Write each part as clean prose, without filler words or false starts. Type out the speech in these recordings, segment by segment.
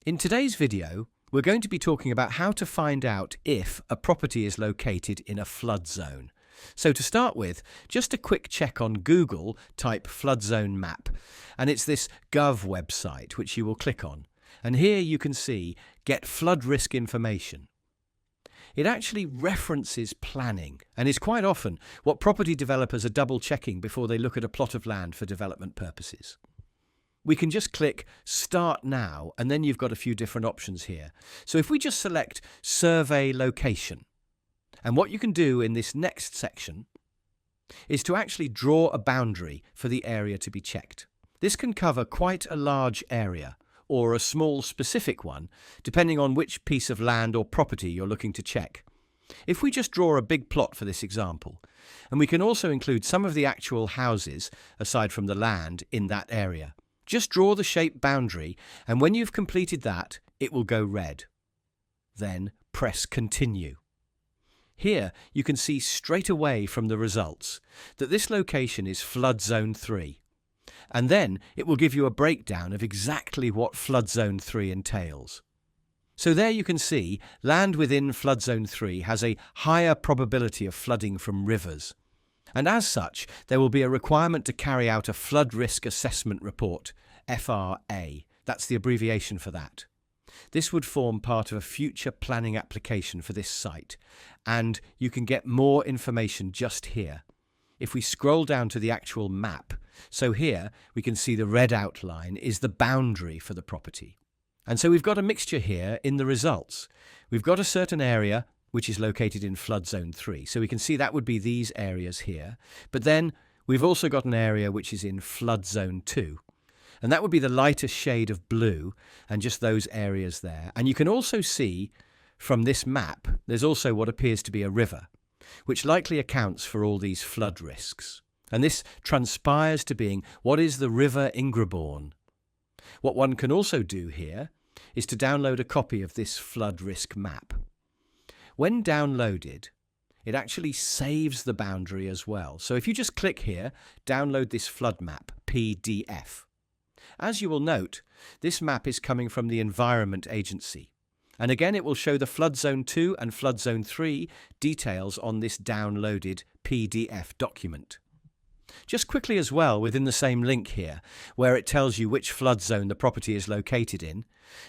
In today's video, we're going to be talking about how to find out if a property is located in a flood zone. So to start with, just a quick check on Google, type flood zone map, and it's this Gov website which you will click on. And here you can see Get Flood Risk Information. It actually references planning and is quite often what property developers are double checking before they look at a plot of land for development purposes. We can just click Start Now, and then you've got a few different options here. So if we just select Survey Location, and what you can do in this next section is to actually draw a boundary for the area to be checked. This can cover quite a large area, or a small specific one, depending on which piece of land or property you're looking to check. If we just draw a big plot for this example, and we can also include some of the actual houses, aside from the land, in that area. Just draw the shape boundary, and when you've completed that, it will go red. Then press Continue. Here you can see straight away from the results that this location is Flood Zone 3. And then it will give you a breakdown of exactly what Flood Zone 3 entails. So there you can see land within Flood Zone 3 has a higher probability of flooding from rivers. And as such, there will be a requirement to carry out a Flood Risk Assessment Report, FRA. That's the abbreviation for that. This would form part of a future planning application for this site, and you can get more information just here. If we scroll down to the actual map, so here we can see the red outline is the boundary for the property. And so we've got a mixture here in the results. We've got a certain area which is located in Flood Zone 3. So we can see that would be these areas here. But then we've also got an area which is in Flood Zone 2. And that would be the lighter shade of blue and just those areas there. And you can also see from this map, there's also what appears to be a river, which likely accounts for all these flood risks. And this transpires to being what is the River Ingrebourne. What one can also do here is to download a copy of this flood risk map. When downloaded, it actually saves the boundary as well. So if you just click here, download this flood map, PDF. As you will note, this map is coming from the Environment Agency. And again, it will show the Flood Zone 2 and Flood Zone 3 details on this downloaded PDF document. Just quickly as well, within the same link here, where it tells you which flood zone the property is located in,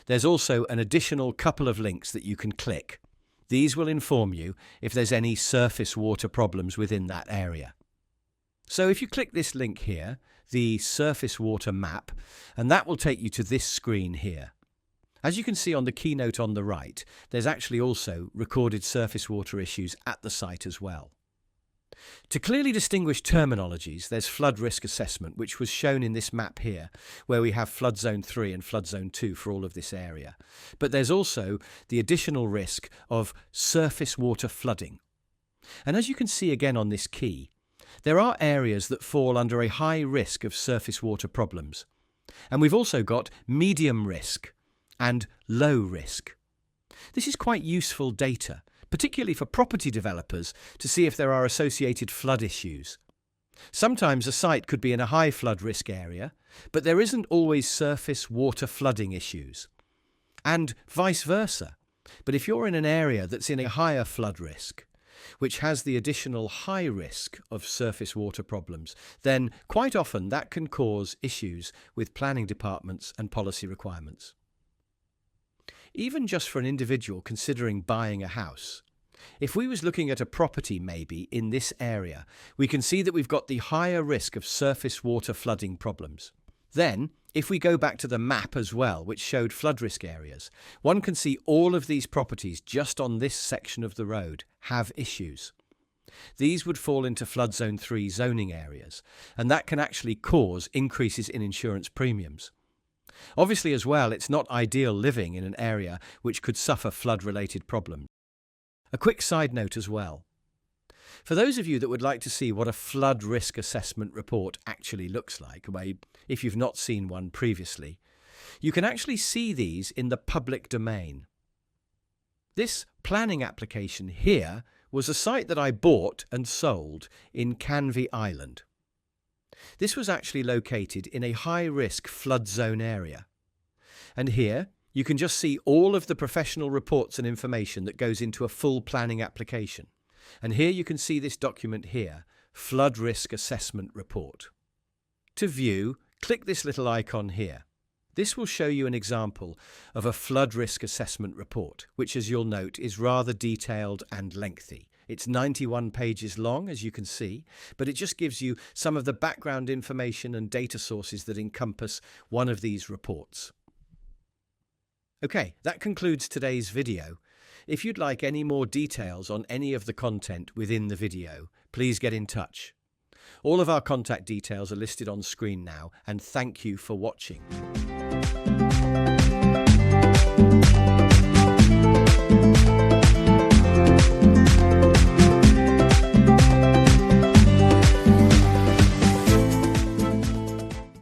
there's also an additional couple of links that you can click. These will inform you if there's any surface water problems within that area. So if you click this link here, the surface water map, and that will take you to this screen here. As you can see on the keynote on the right, there's actually also recorded surface water issues at the site as well. To clearly distinguish terminologies, there's flood risk assessment, which was shown in this map here, where we have Flood Zone 3 and Flood Zone 2 for all of this area. But there's also the additional risk of surface water flooding. And as you can see again on this key, there are areas that fall under a high risk of surface water problems. And we've also got medium risk and low risk. This is quite useful data, particularly for property developers, to see if there are associated flood issues. Sometimes a site could be in a high flood risk area, but there isn't always surface water flooding issues. And vice versa. But if you're in an area that's in a higher flood risk, which has the additional high risk of surface water problems, then quite often that can cause issues with planning departments and policy requirements. Even just for an individual considering buying a house, if we was looking at a property maybe in this area, we can see that we've got the higher risk of surface water flooding problems. Then, if we go back to the map as well, which showed flood risk areas, one can see all of these properties just on this section of the road have issues. These would fall into Flood Zone 3 zoning areas, and that can actually cause increases in insurance premiums. Obviously as well, it's not ideal living in an area which could suffer flood-related problems. A quick side note as well. For those of you that would like to see what a flood risk assessment report actually looks like, if you've not seen one previously, you can actually see these in the public domain. This planning application here was a site that I bought and sold in Canvey Island. This was actually located in a high-risk flood zone area. And here You can just see all of the professional reports and information that goes into a full planning application. And here you can see this document here, Flood Risk Assessment Report. To view, click this little icon here. This will show you an example of a flood risk assessment report, which, as you'll note, is rather detailed and lengthy. It's 91 pages long, as you can see, but it just gives you some of the background information and data sources that encompass one of these reports. Okay, that concludes today's video. If you'd like any more details on any of the content within the video, please get in touch. All of our contact details are listed on screen now, and thank you for watching.